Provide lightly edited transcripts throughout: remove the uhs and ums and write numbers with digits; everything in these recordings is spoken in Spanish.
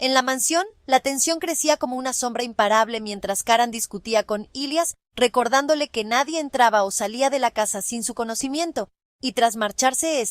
En la mansión, la tensión crecía como una sombra imparable mientras Karan discutía con Ilias, recordándole que nadie entraba o salía de la casa sin su conocimiento, y tras marcharse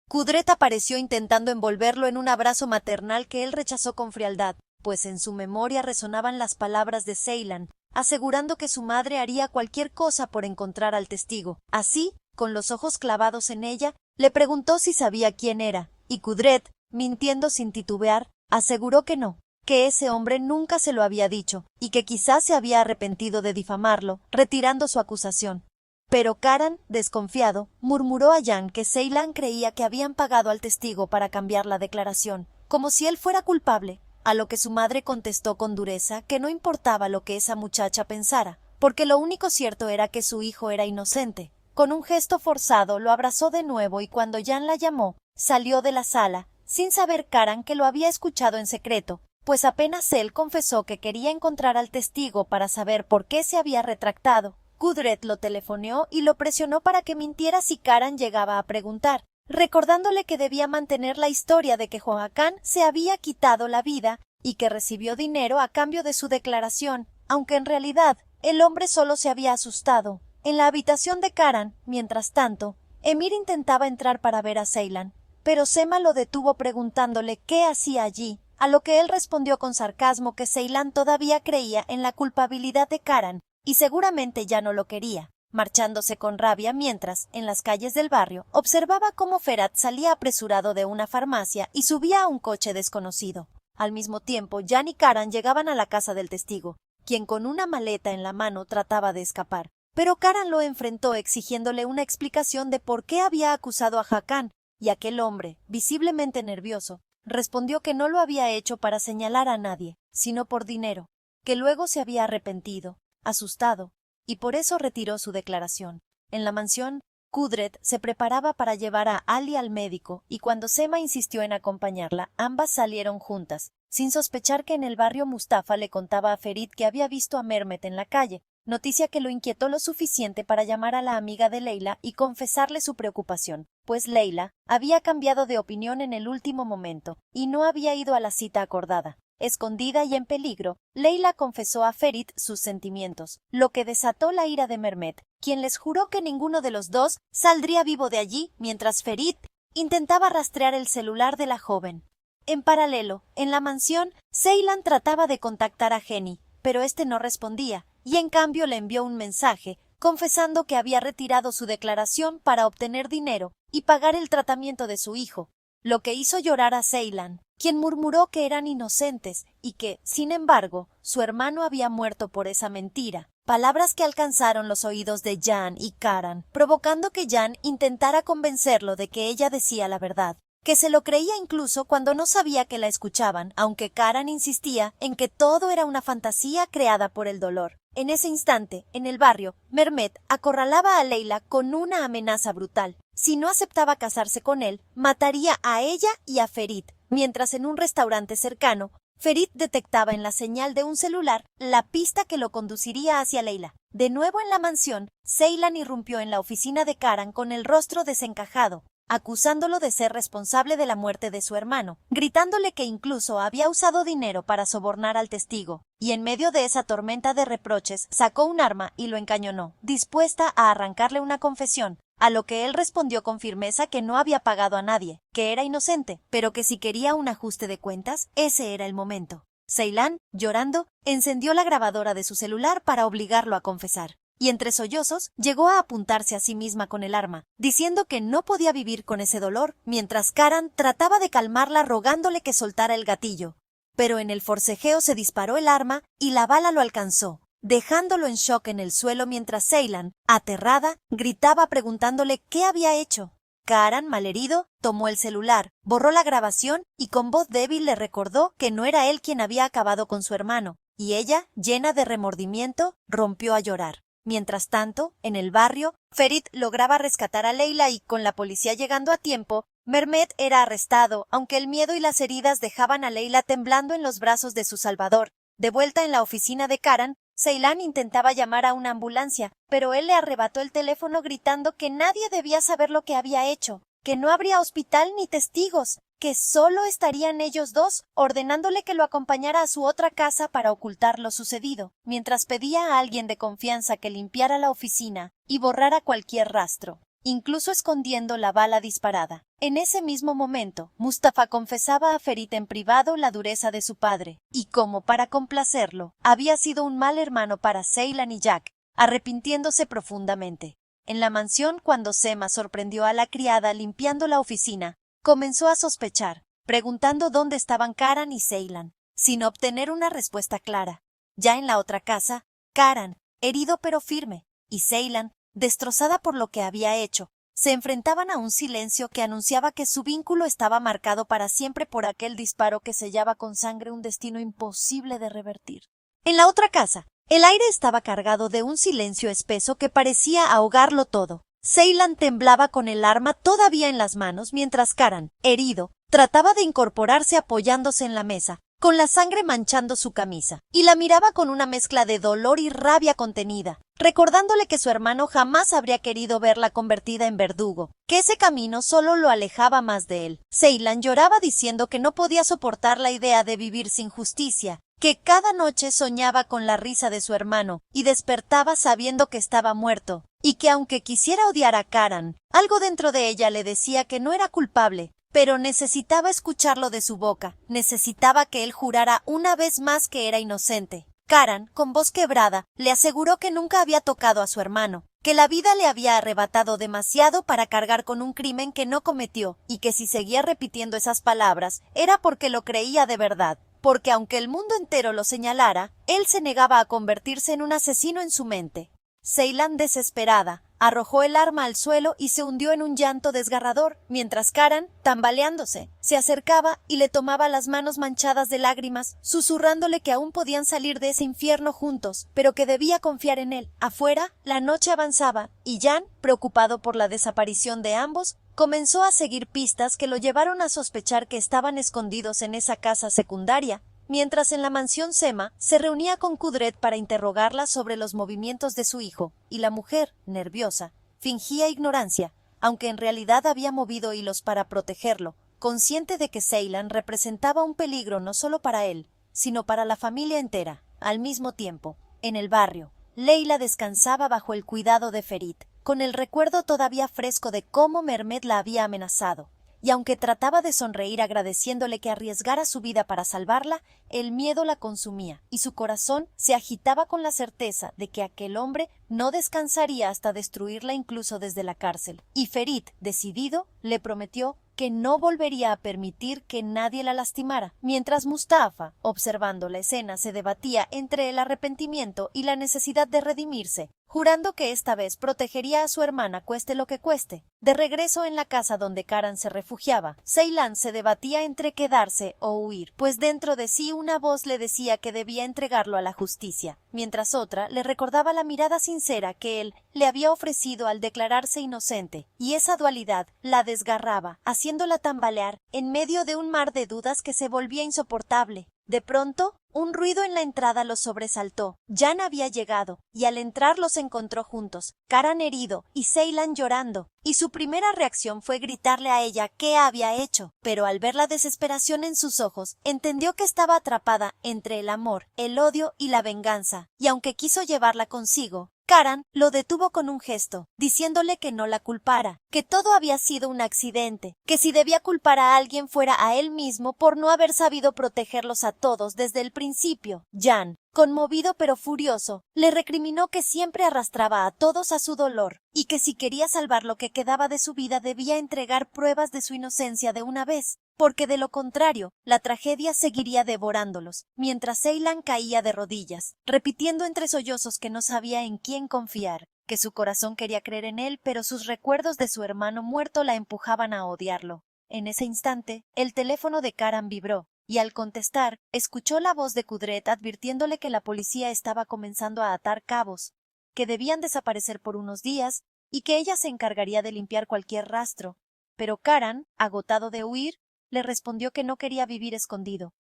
Kudret apareció intentando envolverlo en un abrazo maternal que él rechazó con frialdad, pues en su memoria resonaban las palabras de Ceylan, asegurando que su madre haría cualquier cosa por encontrar al testigo. Así, con los ojos clavados en ella, le preguntó si sabía quién era, y Kudret, mintiendo sin titubear, aseguró que no, que ese hombre nunca se lo había dicho, y que quizás se había arrepentido de difamarlo, retirando su acusación. Pero Karan, desconfiado, murmuró a Jan que Ceylan creía que habían pagado al testigo para cambiar la declaración, como si él fuera culpable, a lo que su madre contestó con dureza que no importaba lo que esa muchacha pensara, porque lo único cierto era que su hijo era inocente. Con un gesto forzado lo abrazó de nuevo y cuando Jan la llamó, salió de la sala, sin saber Karan que lo había escuchado en secreto, pues apenas él confesó que quería encontrar al testigo para saber por qué se había retractado. Kudret lo telefoneó y lo presionó para que mintiera si Karan llegaba a preguntar, recordándole que debía mantener la historia de que Joaquán se había quitado la vida y que recibió dinero a cambio de su declaración, aunque en realidad el hombre solo se había asustado. En la habitación de Karan, mientras tanto, Emir intentaba entrar para ver a Ceylan, pero Sema lo detuvo preguntándole qué hacía allí, a lo que él respondió con sarcasmo que Ceylan todavía creía en la culpabilidad de Karan y seguramente ya no lo quería, marchándose con rabia mientras, en las calles del barrio, observaba cómo Ferhat salía apresurado de una farmacia y subía a un coche desconocido. Al mismo tiempo, Jan y Karan llegaban a la casa del testigo, quien con una maleta en la mano trataba de escapar. Pero Karan lo enfrentó exigiéndole una explicación de por qué había acusado a Hakan, y aquel hombre, visiblemente nervioso, respondió que no lo había hecho para señalar a nadie, sino por dinero, que luego se había arrepentido, asustado, y por eso retiró su declaración. En la mansión, Kudret se preparaba para llevar a Ali al médico, y cuando Sema insistió en acompañarla, ambas salieron juntas, sin sospechar que en el barrio Mustafa le contaba a Ferit que había visto a Mehmet en la calle, noticia que lo inquietó lo suficiente para llamar a la amiga de Leila y confesarle su preocupación, pues Leila había cambiado de opinión en el último momento y no había ido a la cita acordada. Escondida y en peligro, Leila confesó a Ferit sus sentimientos, lo que desató la ira de Mehmet, quien les juró que ninguno de los dos saldría vivo de allí, mientras Ferit intentaba rastrear el celular de la joven. En paralelo, en la mansión, Ceylan trataba de contactar a Jenny, pero este no respondía, y en cambio le envió un mensaje, confesando que había retirado su declaración para obtener dinero y pagar el tratamiento de su hijo, lo que hizo llorar a Ceylan, quien murmuró que eran inocentes y que, sin embargo, su hermano había muerto por esa mentira, palabras que alcanzaron los oídos de Jan y Karan, provocando que Jan intentara convencerlo de que ella decía la verdad, que se lo creía incluso cuando no sabía que la escuchaban, aunque Karan insistía en que todo era una fantasía creada por el dolor. En ese instante, en el barrio, Mehmet acorralaba a Leila con una amenaza brutal. Si no aceptaba casarse con él, mataría a ella y a Ferit, mientras en un restaurante cercano, Ferit detectaba en la señal de un celular la pista que lo conduciría hacia Leila. De nuevo en la mansión, Ceylan irrumpió en la oficina de Karan con el rostro desencajado, acusándolo de ser responsable de la muerte de su hermano, gritándole que incluso había usado dinero para sobornar al testigo, y en medio de esa tormenta de reproches sacó un arma y lo encañonó, dispuesta a arrancarle una confesión, a lo que él respondió con firmeza que no había pagado a nadie, que era inocente, pero que si quería un ajuste de cuentas, ese era el momento. Ceylan, llorando, encendió la grabadora de su celular para obligarlo a confesar. Y entre sollozos llegó a apuntarse a sí misma con el arma, diciendo que no podía vivir con ese dolor, mientras Karan trataba de calmarla rogándole que soltara el gatillo. Pero en el forcejeo se disparó el arma y la bala lo alcanzó, dejándolo en shock en el suelo mientras Ceylan, aterrada, gritaba preguntándole qué había hecho. Karan, malherido, tomó el celular, borró la grabación y con voz débil le recordó que no era él quien había acabado con su hermano, y ella, llena de remordimiento, rompió a llorar. Mientras tanto, en el barrio, Ferit lograba rescatar a Leila y, con la policía llegando a tiempo, Mehmet era arrestado, aunque el miedo y las heridas dejaban a Leila temblando en los brazos de su salvador. De vuelta en la oficina de Karan, Ceylan intentaba llamar a una ambulancia, pero él le arrebató el teléfono gritando que nadie debía saber lo que había hecho. que no habría hospital ni testigos, que solo estarían ellos dos, ordenándole que lo acompañara a su otra casa para ocultar lo sucedido, mientras pedía a alguien de confianza que limpiara la oficina y borrara cualquier rastro, incluso escondiendo la bala disparada. En ese mismo momento, Mustafa confesaba a Ferit en privado la dureza de su padre, y como para complacerlo, había sido un mal hermano para Ceylan y Jack, arrepintiéndose profundamente. En la mansión, cuando Sema sorprendió a la criada limpiando la oficina, comenzó a sospechar, preguntando dónde estaban Karan y Ceylan, sin obtener una respuesta clara. Ya en la otra casa, Karan, herido pero firme, y Ceylan, destrozada por lo que había hecho, se enfrentaban a un silencio que anunciaba que su vínculo estaba marcado para siempre por aquel disparo que sellaba con sangre un destino imposible de revertir. En la otra casa, el aire estaba cargado de un silencio espeso que parecía ahogarlo todo. Ceylan temblaba con el arma todavía en las manos mientras Karan, herido, trataba de incorporarse apoyándose en la mesa, con la sangre manchando su camisa, y la miraba con una mezcla de dolor y rabia contenida, recordándole que su hermano jamás habría querido verla convertida en verdugo, que ese camino solo lo alejaba más de él. Ceylan lloraba diciendo que no podía soportar la idea de vivir sin justicia, que cada noche soñaba con la risa de su hermano y despertaba sabiendo que estaba muerto, y que aunque quisiera odiar a Karan, algo dentro de ella le decía que no era culpable, pero necesitaba escucharlo de su boca, necesitaba que él jurara una vez más que era inocente. Karan, con voz quebrada, le aseguró que nunca había tocado a su hermano, que la vida le había arrebatado demasiado para cargar con un crimen que no cometió, y que si seguía repitiendo esas palabras era porque lo creía de verdad, porque aunque el mundo entero lo señalara, él se negaba a convertirse en un asesino en su mente. Ceylan, desesperada, arrojó el arma al suelo y se hundió en un llanto desgarrador, mientras Karan, tambaleándose, se acercaba y le tomaba las manos manchadas de lágrimas, susurrándole que aún podían salir de ese infierno juntos, pero que debía confiar en él. Afuera, la noche avanzaba, y Jan, preocupado por la desaparición de ambos, comenzó a seguir pistas que lo llevaron a sospechar que estaban escondidos en esa casa secundaria, mientras en la mansión Sema se reunía con Kudret para interrogarla sobre los movimientos de su hijo, y la mujer, nerviosa, fingía ignorancia, aunque en realidad había movido hilos para protegerlo, consciente de que Ceylan representaba un peligro no solo para él, sino para la familia entera. Al mismo tiempo, en el barrio, Leila descansaba bajo el cuidado de Ferit, con el recuerdo todavía fresco de cómo Mehmet la había amenazado. Y aunque trataba de sonreír agradeciéndole que arriesgara su vida para salvarla, el miedo la consumía, y su corazón se agitaba con la certeza de que aquel hombre no descansaría hasta destruirla incluso desde la cárcel. Y Ferit, decidido, le prometió que no volvería a permitir que nadie la lastimara, mientras Mustafa, observando la escena, se debatía entre el arrepentimiento y la necesidad de redimirse, jurando que esta vez protegería a su hermana cueste lo que cueste. De regreso en la casa donde Karan se refugiaba, Ceylan se debatía entre quedarse o huir, pues dentro de sí una voz le decía que debía entregarlo a la justicia, mientras otra le recordaba la mirada sincera que él le había ofrecido al declararse inocente, y esa dualidad la desgarraba, haciéndola tambalear en medio de un mar de dudas que se volvía insoportable. De pronto, un ruido en la entrada los sobresaltó. Jan había llegado, y al entrar los encontró juntos, Karan herido y Ceylan llorando, y su primera reacción fue gritarle a ella qué había hecho, pero al ver la desesperación en sus ojos, entendió que estaba atrapada entre el amor, el odio y la venganza, y aunque quiso llevarla consigo, Karan lo detuvo con un gesto, diciéndole que no la culpara, que todo había sido un accidente, que si debía culpar a alguien fuera a él mismo por no haber sabido protegerlos a todos desde el principio. Jan, conmovido pero furioso, le recriminó que siempre arrastraba a todos a su dolor, y que si quería salvar lo que quedaba de su vida debía entregar pruebas de su inocencia de una vez, porque de lo contrario, la tragedia seguiría devorándolos, mientras Ceylan caía de rodillas, repitiendo entre sollozos que no sabía en quién confiar, que su corazón quería creer en él, pero sus recuerdos de su hermano muerto la empujaban a odiarlo. En ese instante, el teléfono de Karan vibró, y al contestar, escuchó la voz de Kudret advirtiéndole que la policía estaba comenzando a atar cabos, que debían desaparecer por unos días, y que ella se encargaría de limpiar cualquier rastro. Pero Karan, agotado de huir, le respondió que no quería vivir escondido,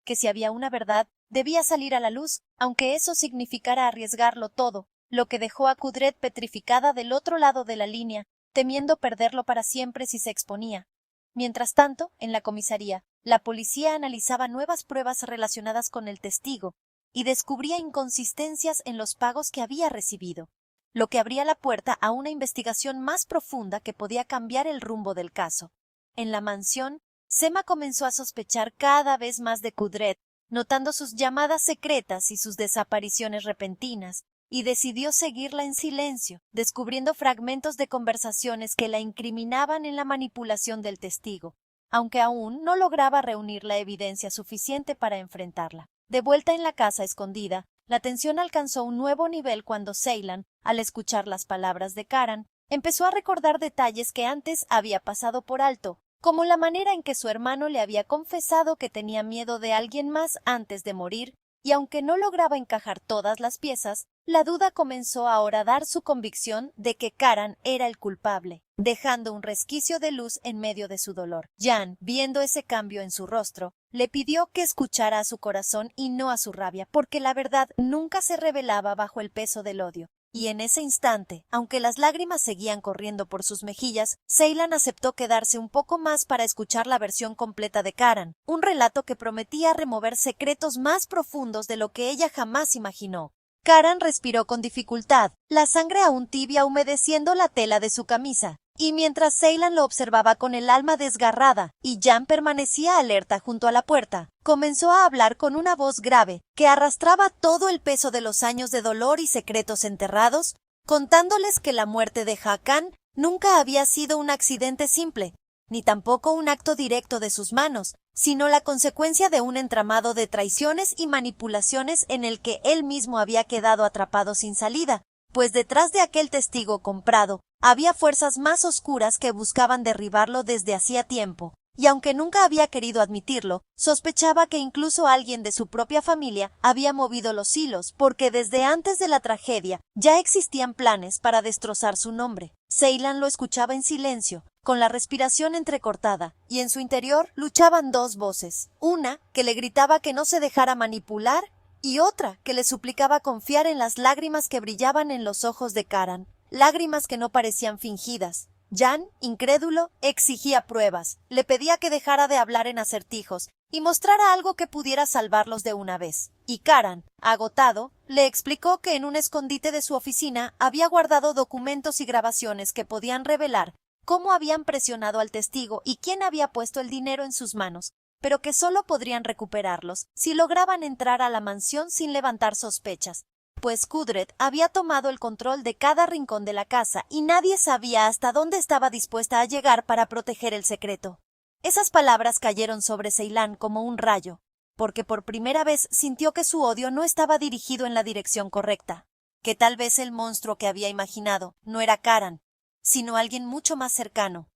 que si había una verdad, debía salir a la luz, aunque eso significara arriesgarlo todo, lo que dejó a Kudret petrificada del otro lado de la línea, temiendo perderlo para siempre si se exponía. Mientras tanto, en la comisaría, la policía analizaba nuevas pruebas relacionadas con el testigo y descubría inconsistencias en los pagos que había recibido, lo que abría la puerta a una investigación más profunda que podía cambiar el rumbo del caso. En la mansión, Sema comenzó a sospechar cada vez más de Kudret, notando sus llamadas secretas y sus desapariciones repentinas, y decidió seguirla en silencio, descubriendo fragmentos de conversaciones que la incriminaban en la manipulación del testigo, aunque aún no lograba reunir la evidencia suficiente para enfrentarla. De vuelta en la casa escondida, la tensión alcanzó un nuevo nivel cuando Ceylan, al escuchar las palabras de Karan, empezó a recordar detalles que antes había pasado por alto, como la manera en que su hermano le había confesado que tenía miedo de alguien más antes de morir, y aunque no lograba encajar todas las piezas, la duda comenzó a horadar su convicción de que Karan era el culpable, dejando un resquicio de luz en medio de su dolor. Jan, viendo ese cambio en su rostro, le pidió que escuchara a su corazón y no a su rabia, porque la verdad nunca se revelaba bajo el peso del odio. Y en ese instante, aunque las lágrimas seguían corriendo por sus mejillas, Ceylan aceptó quedarse un poco más para escuchar la versión completa de Karan, un relato que prometía remover secretos más profundos de lo que ella jamás imaginó. Karan respiró con dificultad, la sangre aún tibia humedeciendo la tela de su camisa, y mientras Ceylan lo observaba con el alma desgarrada y Jan permanecía alerta junto a la puerta, comenzó a hablar con una voz grave que arrastraba todo el peso de los años de dolor y secretos enterrados, contándoles que la muerte de Hakan nunca había sido un accidente simple, ni tampoco un acto directo de sus manos, sino la consecuencia de un entramado de traiciones y manipulaciones en el que él mismo había quedado atrapado sin salida, pues detrás de aquel testigo comprado había fuerzas más oscuras que buscaban derribarlo desde hacía tiempo, y aunque nunca había querido admitirlo, sospechaba que incluso alguien de su propia familia había movido los hilos, porque desde antes de la tragedia ya existían planes para destrozar su nombre. Ceylan lo escuchaba en silencio, con la respiración entrecortada, y en su interior luchaban dos voces, una que le gritaba que no se dejara manipular, y otra que le suplicaba confiar en las lágrimas que brillaban en los ojos de Karan, lágrimas que no parecían fingidas. Jan, incrédulo, exigía pruebas, le pedía que dejara de hablar en acertijos y mostrara algo que pudiera salvarlos de una vez. Y Karan, agotado, le explicó que en un escondite de su oficina había guardado documentos y grabaciones que podían revelar cómo habían presionado al testigo y quién había puesto el dinero en sus manos, pero que solo podrían recuperarlos si lograban entrar a la mansión sin levantar sospechas, pues Kudret había tomado el control de cada rincón de la casa y nadie sabía hasta dónde estaba dispuesta a llegar para proteger el secreto. Esas palabras cayeron sobre Ceylan como un rayo, porque por primera vez sintió que su odio no estaba dirigido en la dirección correcta, que tal vez el monstruo que había imaginado no era Karan, sino alguien mucho más cercano,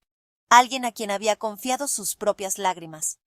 alguien a quien había confiado sus propias lágrimas.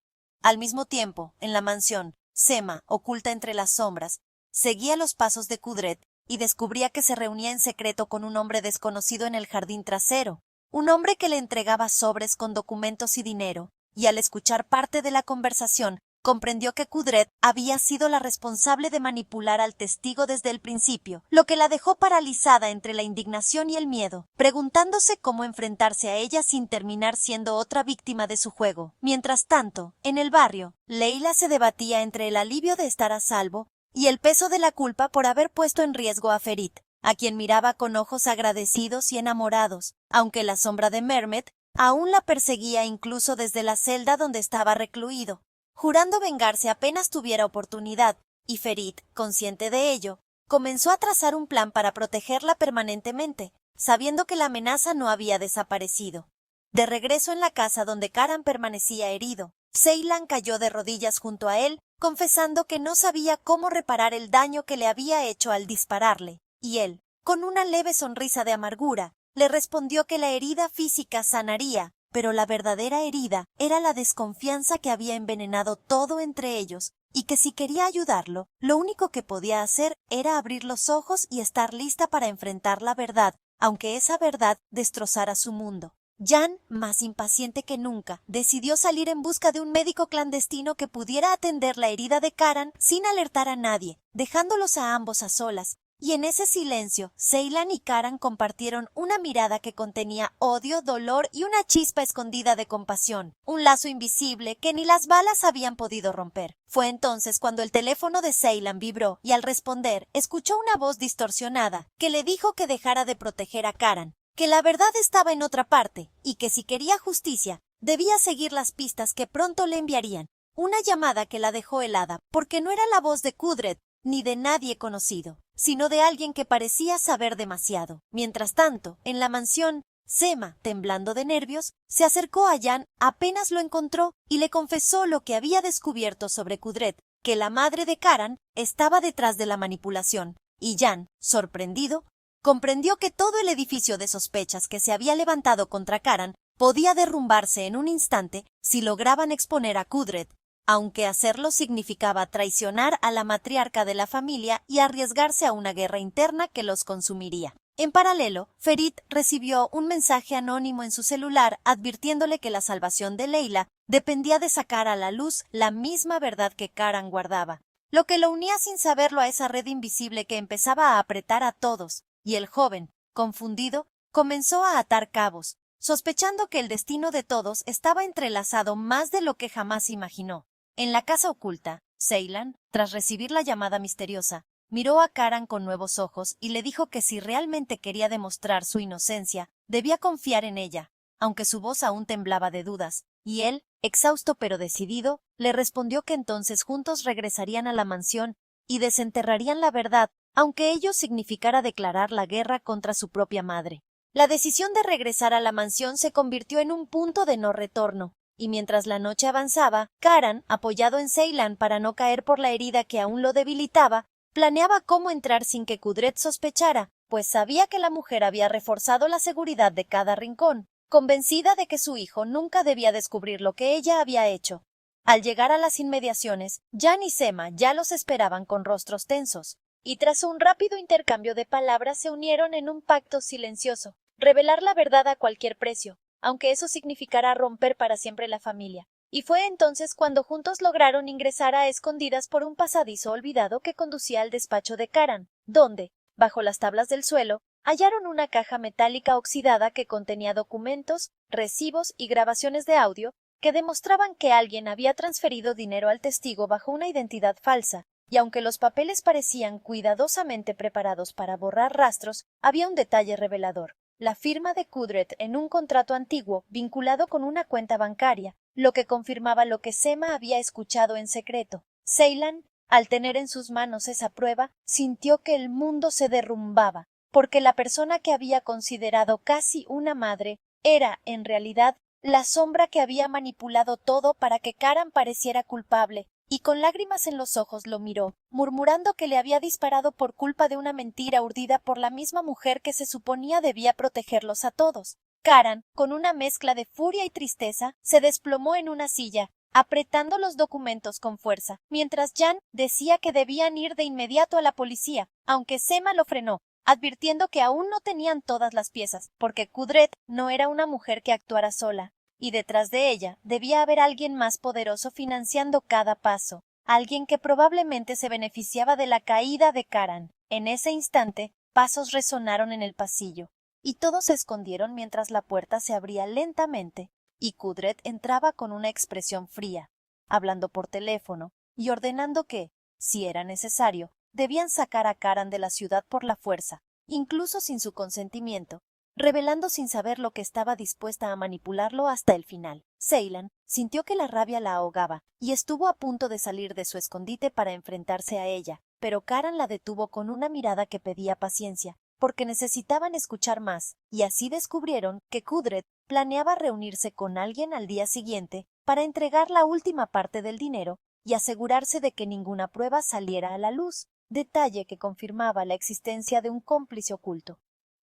Al mismo tiempo, en la mansión, Sema, oculta entre las sombras, seguía los pasos de Kudret y descubría que se reunía en secreto con un hombre desconocido en el jardín trasero, un hombre que le entregaba sobres con documentos y dinero, y al escuchar parte de la conversación, comprendió que Kudret había sido la responsable de manipular al testigo desde el principio, lo que la dejó paralizada entre la indignación y el miedo, preguntándose cómo enfrentarse a ella sin terminar siendo otra víctima de su juego. Mientras tanto, en el barrio, Leila se debatía entre el alivio de estar a salvo y el peso de la culpa por haber puesto en riesgo a Ferit, a quien miraba con ojos agradecidos y enamorados, aunque la sombra de Mehmet aún la perseguía incluso desde la celda donde estaba recluido, jurando vengarse apenas tuviera oportunidad, y Ferit, consciente de ello, comenzó a trazar un plan para protegerla permanentemente, sabiendo que la amenaza no había desaparecido. De regreso en la casa donde Karan permanecía herido, Ceylan cayó de rodillas junto a él, confesando que no sabía cómo reparar el daño que le había hecho al dispararle, y él, con una leve sonrisa de amargura, le respondió que la herida física sanaría, pero la verdadera herida era la desconfianza que había envenenado todo entre ellos, y que si quería ayudarlo, lo único que podía hacer era abrir los ojos y estar lista para enfrentar la verdad, aunque esa verdad destrozara su mundo. Jan, más impaciente que nunca, decidió salir en busca de un médico clandestino que pudiera atender la herida de Karan sin alertar a nadie, dejándolos a ambos a solas, Y en ese silencio, Ceylan y Karan compartieron una mirada que contenía odio, dolor y una chispa escondida de compasión, un lazo invisible que ni las balas habían podido romper. Fue entonces cuando el teléfono de Ceylan vibró y al responder escuchó una voz distorsionada que le dijo que dejara de proteger a Karan, que la verdad estaba en otra parte y que si quería justicia debía seguir las pistas que pronto le enviarían. Una llamada que la dejó helada porque no era la voz de Kudret ni de nadie conocido, sino de alguien que parecía saber demasiado. Mientras tanto, en la mansión, Sema, temblando de nervios, se acercó a Jan apenas lo encontró y le confesó lo que había descubierto sobre Kudret, que la madre de Karan estaba detrás de la manipulación, y Jan, sorprendido, comprendió que todo el edificio de sospechas que se había levantado contra Karan podía derrumbarse en un instante si lograban exponer a Kudret, aunque hacerlo significaba traicionar a la matriarca de la familia y arriesgarse a una guerra interna que los consumiría. En paralelo, Ferit recibió un mensaje anónimo en su celular advirtiéndole que la salvación de Leila dependía de sacar a la luz la misma verdad que Karan guardaba, lo que lo unía sin saberlo a esa red invisible que empezaba a apretar a todos, y el joven, confundido, comenzó a atar cabos, sospechando que el destino de todos estaba entrelazado más de lo que jamás imaginó. En la casa oculta, Ceylan, tras recibir la llamada misteriosa, miró a Karan con nuevos ojos y le dijo que si realmente quería demostrar su inocencia, debía confiar en ella, aunque su voz aún temblaba de dudas, y él, exhausto pero decidido, le respondió que entonces juntos regresarían a la mansión y desenterrarían la verdad, aunque ello significara declarar la guerra contra su propia madre. La decisión de regresar a la mansión se convirtió en un punto de no retorno, y mientras la noche avanzaba, Karan, apoyado en Ceylan para no caer por la herida que aún lo debilitaba, planeaba cómo entrar sin que Kudret sospechara, pues sabía que la mujer había reforzado la seguridad de cada rincón, convencida de que su hijo nunca debía descubrir lo que ella había hecho. Al llegar a las inmediaciones, Jan y Sema ya los esperaban con rostros tensos, y tras un rápido intercambio de palabras se unieron en un pacto silencioso, revelar la verdad a cualquier precio, aunque eso significara romper para siempre la familia. Y fue entonces cuando juntos lograron ingresar a escondidas por un pasadizo olvidado que conducía al despacho de Karan, donde, bajo las tablas del suelo, hallaron una caja metálica oxidada que contenía documentos, recibos y grabaciones de audio que demostraban que alguien había transferido dinero al testigo bajo una identidad falsa, y aunque los papeles parecían cuidadosamente preparados para borrar rastros, había un detalle revelador: la firma de Kudret en un contrato antiguo vinculado con una cuenta bancaria, lo que confirmaba lo que Sema había escuchado en secreto. Ceylan, al tener en sus manos esa prueba, sintió que el mundo se derrumbaba, porque la persona que había considerado casi una madre era, en realidad, la sombra que había manipulado todo para que Karan pareciera culpable, y con lágrimas en los ojos lo miró, murmurando que le había disparado por culpa de una mentira urdida por la misma mujer que se suponía debía protegerlos a todos. Karan, con una mezcla de furia y tristeza, se desplomó en una silla, apretando los documentos con fuerza, mientras Jan decía que debían ir de inmediato a la policía, aunque Sema lo frenó, advirtiendo que aún no tenían todas las piezas, porque Kudret no era una mujer que actuara sola, y detrás de ella debía haber alguien más poderoso financiando cada paso, alguien que probablemente se beneficiaba de la caída de Karan. En ese instante, pasos resonaron en el pasillo, y todos se escondieron mientras la puerta se abría lentamente, y Kudret entraba con una expresión fría, hablando por teléfono y ordenando que, si era necesario, debían sacar a Karan de la ciudad por la fuerza, incluso sin su consentimiento, revelando sin saber lo que estaba dispuesta a manipularlo hasta el final. Ceylan sintió que la rabia la ahogaba y estuvo a punto de salir de su escondite para enfrentarse a ella, pero Karan la detuvo con una mirada que pedía paciencia, porque necesitaban escuchar más, y así descubrieron que Kudret planeaba reunirse con alguien al día siguiente para entregar la última parte del dinero y asegurarse de que ninguna prueba saliera a la luz, detalle que confirmaba la existencia de un cómplice oculto.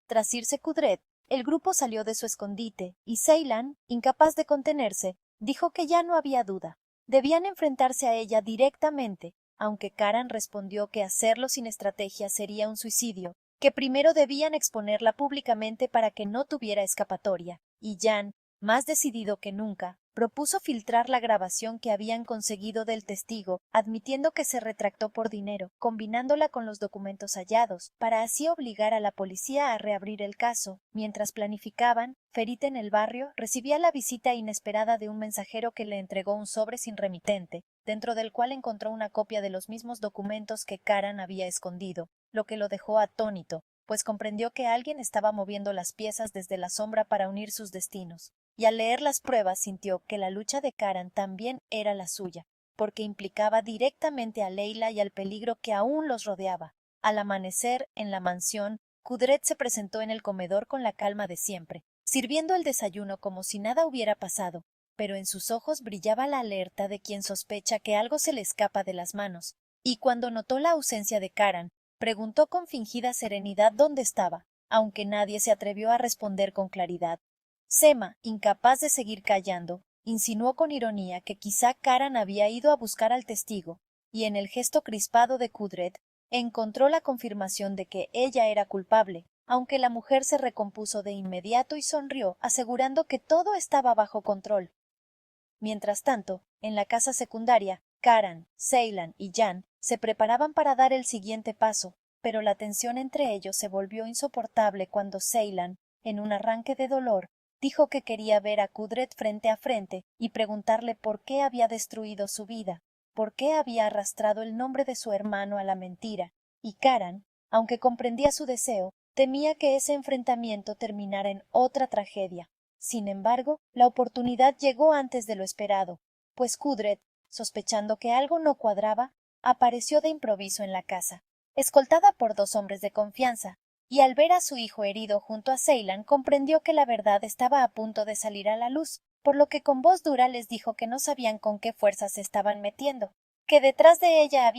Tras irse Kudret, el grupo salió de su escondite, y Ceylan, incapaz de contenerse, dijo que ya no había duda. Debían enfrentarse a ella directamente, aunque Karan respondió que hacerlo sin estrategia sería un suicidio, que primero debían exponerla públicamente para que no tuviera escapatoria, y Jan, Más decidido que nunca, propuso filtrar la grabación que habían conseguido del testigo, admitiendo que se retractó por dinero, combinándola con los documentos hallados, para así obligar a la policía a reabrir el caso. Mientras planificaban, Ferit en el barrio recibía la visita inesperada de un mensajero que le entregó un sobre sin remitente, dentro del cual encontró una copia de los mismos documentos que Karan había escondido, lo que lo dejó atónito, pues comprendió que alguien estaba moviendo las piezas desde la sombra para unir sus destinos. Y al leer las pruebas sintió que la lucha de Karan también era la suya, porque implicaba directamente a Leila y al peligro que aún los rodeaba. Al amanecer, en la mansión, Kudret se presentó en el comedor con la calma de siempre, sirviendo el desayuno como si nada hubiera pasado, pero en sus ojos brillaba la alerta de quien sospecha que algo se le escapa de las manos, y cuando notó la ausencia de Karan, preguntó con fingida serenidad dónde estaba, aunque nadie se atrevió a responder con claridad. Sema, incapaz de seguir callando, insinuó con ironía que quizá Karan había ido a buscar al testigo, y en el gesto crispado de Kudret encontró la confirmación de que ella era culpable, aunque la mujer se recompuso de inmediato y sonrió, asegurando que todo estaba bajo control. Mientras tanto, en la casa secundaria, Karan, Ceylan y Jan se preparaban para dar el siguiente paso, pero la tensión entre ellos se volvió insoportable cuando Ceylan, en un arranque de dolor, dijo que quería ver a Kudret frente a frente y preguntarle por qué había destruido su vida, por qué había arrastrado el nombre de su hermano a la mentira, y Karan, aunque comprendía su deseo, temía que ese enfrentamiento terminara en otra tragedia. Sin embargo, la oportunidad llegó antes de lo esperado, pues Kudret, sospechando que algo no cuadraba, apareció de improviso en la casa, escoltada por 2 hombres de confianza, y al ver a su hijo herido junto a Ceylan comprendió que la verdad estaba a punto de salir a la luz, por lo que con voz dura les dijo que no sabían con qué fuerzas se estaban metiendo, que detrás de ella había